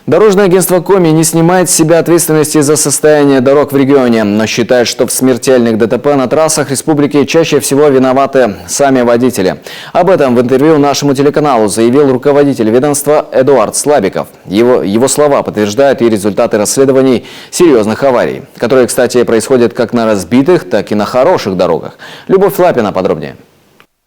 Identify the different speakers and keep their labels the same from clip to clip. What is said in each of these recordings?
Speaker 1: Дорожное агентство Коми не снимает с себя ответственности за состояние дорог в регионе, но считает, что в смертельных ДТП на трассах республики чаще всего виноваты сами водители. Об этом в интервью нашему телеканалу заявил руководитель ведомства Эдуард Слабиков. Его слова подтверждают и результаты расследований серьезных аварий, которые, кстати, происходят как на разбитых, так и на хороших дорогах. Любовь Лапина подробнее.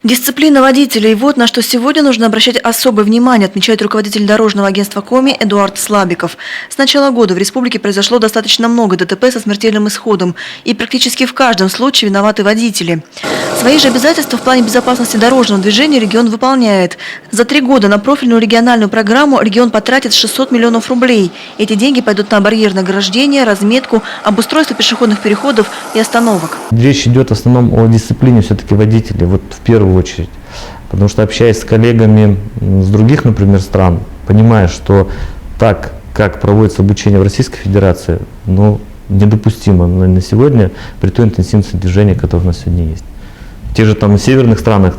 Speaker 2: Дисциплина водителей – вот на что сегодня нужно обращать особое внимание, отмечает руководитель дорожного агентства Коми Эдуард Слабиков. С начала года в республике произошло достаточно много ДТП со смертельным исходом, и практически в каждом случае виноваты водители. Свои же обязательства в плане безопасности дорожного движения регион выполняет. За 3 года на профильную региональную программу регион потратит 600 миллионов рублей. Эти деньги пойдут на барьерное ограждение, разметку, обустройство пешеходных переходов и остановок.
Speaker 3: Речь идет в основном о дисциплине все-таки водителей, вот в первую очередь. Потому что, общаясь с коллегами с других, например, стран, понимая, что так, как проводится обучение в Российской Федерации, недопустимо на сегодня при той интенсивности движения, которое у нас сегодня есть. В тех же в северных странах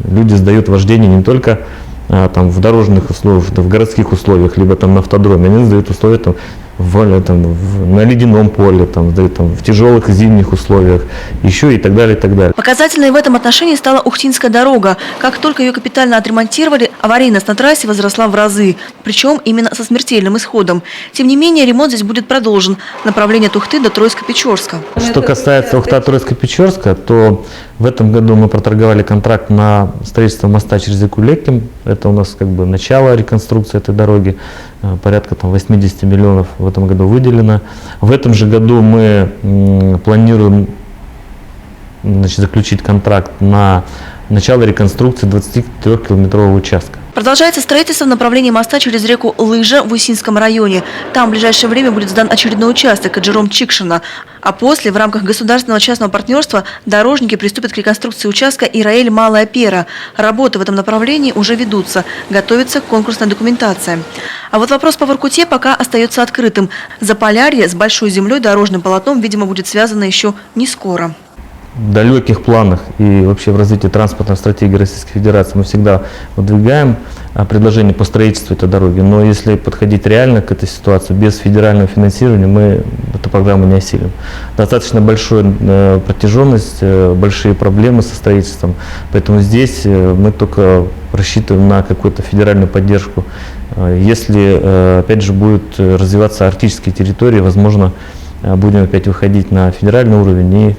Speaker 3: люди сдают вождение не только в дорожных условиях, в городских условиях, либо на автодроме, они сдают условия на ледяном поле, в тяжелых зимних условиях, еще и так далее, и так далее.
Speaker 2: Показательной в этом отношении стала Ухтинская дорога. Как только ее капитально отремонтировали, аварийность на трассе возросла в разы, причем именно со смертельным исходом. Тем не менее, ремонт здесь будет продолжен. Направление от Ухты до Троицка-Печорска.
Speaker 3: Что касается Ухта-Троицка-Печорска, то в этом году мы проторговали контракт на строительство моста через реку Лекким. Это у нас начало реконструкции этой дороги. Порядка 80 миллионов в этом году выделено. В этом же году мы планируем заключить контракт на начало реконструкции 23-километрового участка.
Speaker 2: Продолжается строительство в направлении моста через реку Лыжа в Усинском районе. Там в ближайшее время будет сдан очередной участок Каджиром-Чикшина. А после, в рамках государственного частного партнерства, дорожники приступят к реконструкции участка Ираэль-Малая Пера. Работы в этом направлении уже ведутся. Готовится конкурсная документация. А вот вопрос по Воркуте пока остается открытым. Заполярье с большой землей дорожным полотном, видимо, будет связано еще не скоро.
Speaker 3: В далеких планах и вообще в развитии транспортной стратегии Российской Федерации мы всегда выдвигаем предложение по строительству этой дороги. Но если подходить реально к этой ситуации, без федерального финансирования мы эту программу не осилим. Достаточно большая протяженность, большие проблемы со строительством. Поэтому здесь мы только рассчитываем на какую-то федеральную поддержку. Если, опять же, будут развиваться арктические территории, возможно, будем опять выходить на федеральный уровень и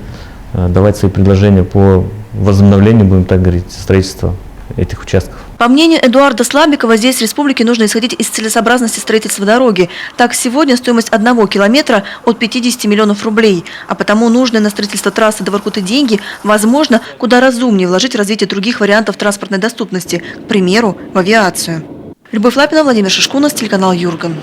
Speaker 3: давать свои предложения по возобновлению, будем так говорить, строительства этих участков.
Speaker 2: По мнению Эдуарда Слабикова, здесь в республике нужно исходить из целесообразности строительства дороги. Так, сегодня стоимость 1 километра от 50 миллионов рублей. А потому нужные на строительство трассы до Воркуты деньги, возможно, куда разумнее вложить в развитие других вариантов транспортной доступности, к примеру, в авиацию. Любовь Лапина, Владимир Шишкунас, телеканал Юрган.